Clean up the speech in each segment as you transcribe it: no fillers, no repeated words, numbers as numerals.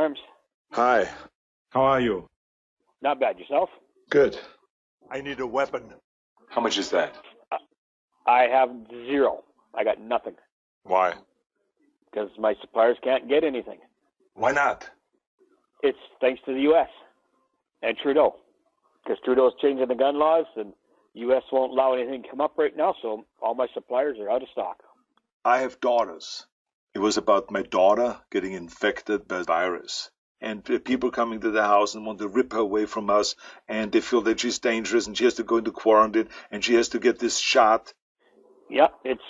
Arms. Hi. How are you? Not bad. Yourself? Good. I need a weapon. How much is that? I have zero. I got nothing. Why? Because my suppliers can't get anything. Why not? It's thanks to the U.S. and Trudeau. Because Trudeau's changing the gun laws and U.S. won't allow anything to come up right now, so all my suppliers are out of stock. I have daughters. It was about my daughter getting infected by the virus. And people coming to the house and want to rip her away from us, and they feel that she's dangerous and she has to go into quarantine and she has to get this shot. Yeah, it's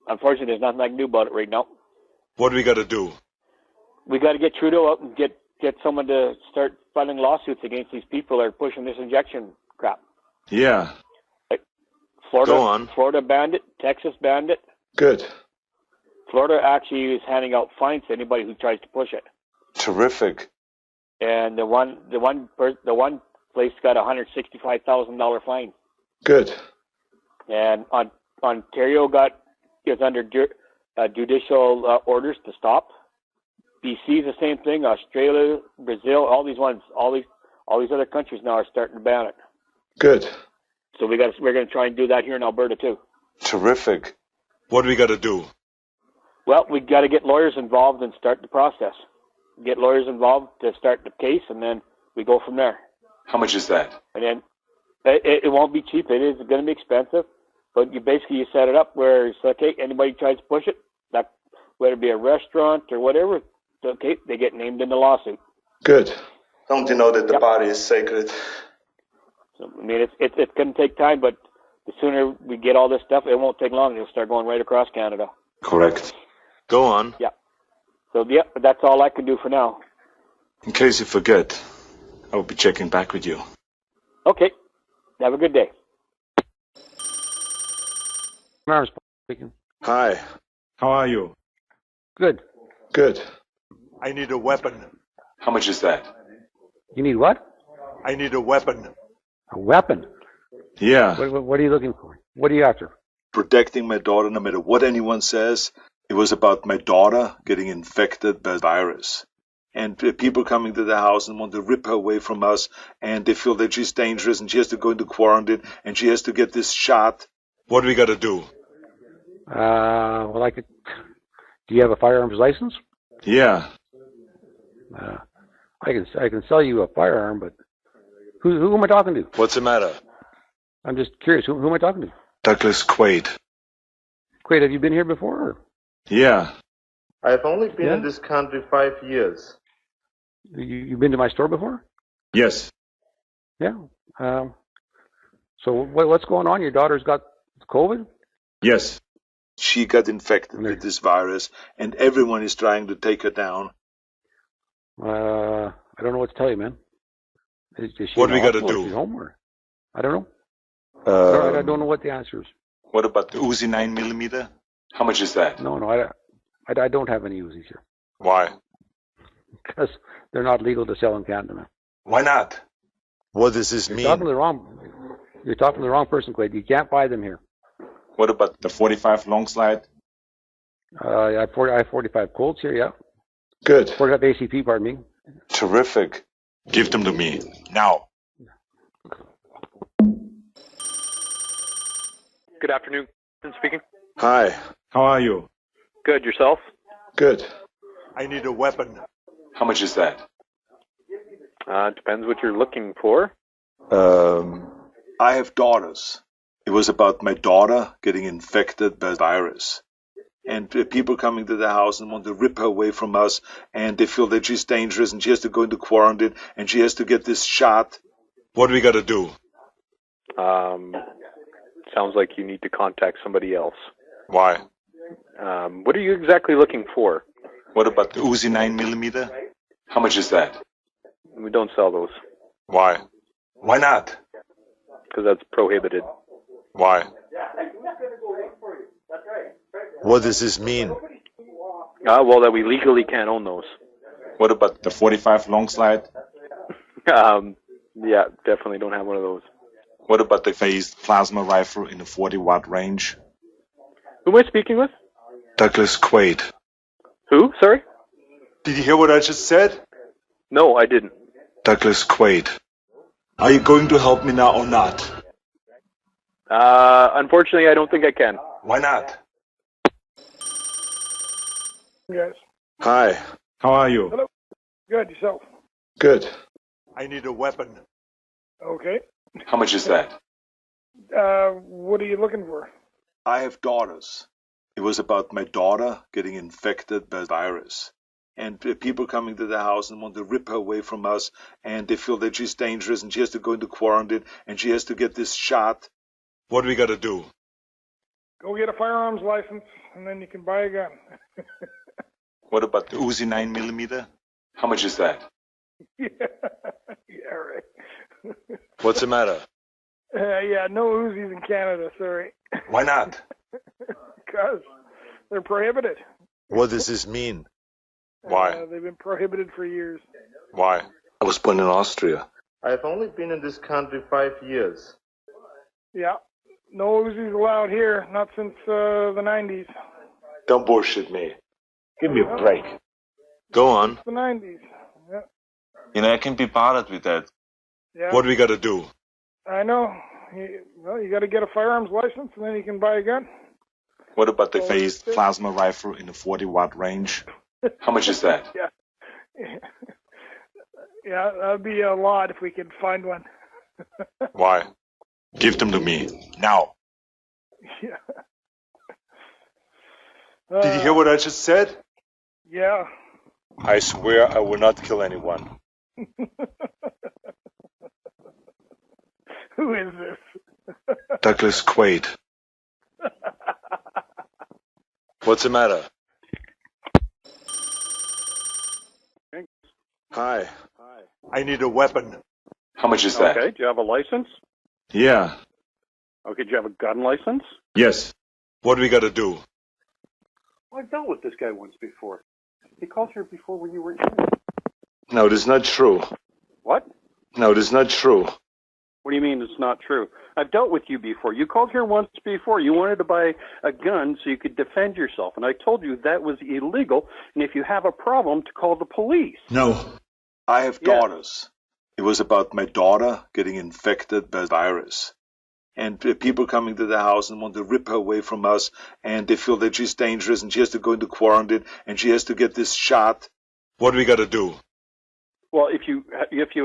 unfortunate. There's nothing I can do about it right now. What do we got to do? We got to get Trudeau out and get someone to start filing lawsuits against these people that are pushing this injection crap. Yeah. Like Florida, Go on. Florida banned it. Texas banned it. Good. Florida actually is handing out fines to anybody who tries to push it. Terrific. And the one place got a $165,000 fine. Good. And Ontario is under judicial orders to stop. BC is the same thing. Australia, Brazil, all these other countries now are starting to ban it. Good. So we're going to try and do that here in Alberta too. Terrific. What do we got to do? Well, we got to get lawyers involved and start the process. Get lawyers involved to start the case, and then we go from there. How much is that? And then it won't be cheap. It is going to be expensive, but you set it up where it's okay. Anybody tries to push it, that whether it be a restaurant or whatever, it's okay. They get named in the lawsuit. Good. Don't you know that the body is sacred? So I mean, it's going to take time, but the sooner we get all this stuff, it won't take long. It'll start going right across Canada. Correct. Go on. Yeah. So, yeah, but that's all I can do for now. In case you forget, I will be checking back with you. Okay. Have a good day. Arnold speaking. Hi. How are you? Good. Good. I need a weapon. How much is that? You need what? I need a weapon. A weapon? Yeah. What are you looking for? What are you after? Protecting my daughter no matter what anyone says. It was about my daughter getting infected by the virus. And people coming to the house and want to rip her away from us, and they feel that she's dangerous and she has to go into quarantine and she has to get this shot. What do we got to do? Well, do you have a firearms license? Yeah. I can sell you a firearm, but who am I talking to? What's the matter? I'm just curious. Who am I talking to? Douglas Quaid. Quaid, have you been here before? Or? Yeah. I've only been in this country 5 years. You've been to my store before? Yes. Yeah. So what's going on? Your daughter's got COVID? Yes. She got infected with this virus, and everyone is trying to take her down. I don't know what to tell you, man. Is she what do we got to do? do? Is she home or? I don't know. I don't know what the answer is. What about the Uzi 9mm? How much is that? No, I don't have any Uzis here. Why? Because they're not legal to sell in Canada, man. Why not? What does this mean? You're talking to the wrong person, Quaid. You can't buy them here. What about the 45 long slide? I have 45 Colts here, yeah. Good. 45 ACP, pardon me. Terrific. Give them to me. Now. Good afternoon. Speaking. Hi. How are you? Good. Yourself? Good. I need a weapon. How much is that? Depends what you're looking for. I have daughters. It was about my daughter getting infected by the virus. And people coming to the house and want to rip her away from us, and they feel that she's dangerous and she has to go into quarantine and she has to get this shot. What do we got to do? Sounds like you need to contact somebody else. Why? What are you exactly looking for? What about the Uzi 9mm? How much is that? We don't sell those. Why? Why not? Because that's prohibited. Why? What does this mean? Well, that we legally can't own those. What about the 45 long slide? Yeah, definitely don't have one of those. What about the phased plasma rifle in the 40-watt range? Who am I speaking with? Douglas Quaid. Who? Sorry? Did you hear what I just said? No, I didn't. Douglas Quaid. Are you going to help me now or not? Unfortunately, I don't think I can. Why not? Yes. Hi. How are you? Hello. Good. Yourself? Good. I need a weapon. Okay. How much is that? What are you looking for? I have daughters. It was about my daughter getting infected by virus. And people coming to the house and want to rip her away from us, and they feel that she's dangerous and she has to go into quarantine and she has to get this shot. What do we got to do? Go get a firearms license, and then you can buy a gun. What about the Uzi 9mm? How much is that? Yeah, right. What's the matter? Yeah, no Uzis in Canada, sorry. Why not? Because they're prohibited. What does this mean? Why? They've been prohibited for years. Why? I was born in Austria. I've only been in this country 5 years. Yeah, no Uzis allowed here, not since the 90s. Don't bullshit me. Give me a break. Go on. The 90s. Yeah. You know, I can be bothered with that. Yeah. What do we got to do? I know. You got to get a firearms license, and then you can buy a gun. What about the phased plasma rifle in the 40-watt range? How much is that? Yeah. Yeah, that'd be a lot if we could find one. Why? Give them to me. Now. Yeah. Did you hear what I just said? Yeah. I swear I will not kill anyone. Who is this? Douglas Quaid. What's the matter? Hi. I need a weapon. How much is that? Okay, do you have a license? Yeah. Okay, do you have a gun license? Yes. What do we got to do? Well, I've dealt with this guy once before. He called here before when you were here. No, this is not true. What? No, this is not true. What do you mean it's not true? I've dealt with you before. You called here once before. You wanted to buy a gun so you could defend yourself. And I told you that was illegal. And if you have a problem, to call the police. No. I have daughters. It was about my daughter getting infected by virus. And people coming to the house and want to rip her away from us, and they feel that she's dangerous and she has to go into quarantine and she has to get this shot. What do we got to do? Well, if you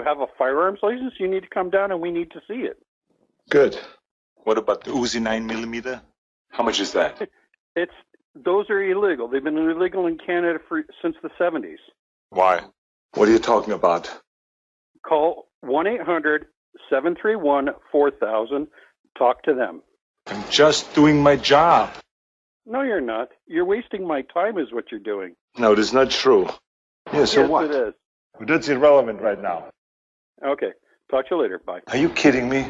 have a firearms license, you need to come down and we need to see it. Good. What about the Uzi 9mm? How much is that? Those are illegal. They've been illegal in Canada since the 70s. Why? What are you talking about? Call 1-800-731-4000. Talk to them. I'm just doing my job. No, you're not. You're wasting my time is what you're doing. No, this is not true. Yeah, so yes, what? It is. That's irrelevant right now. Okay. Talk to you later. Bye. Are you kidding me?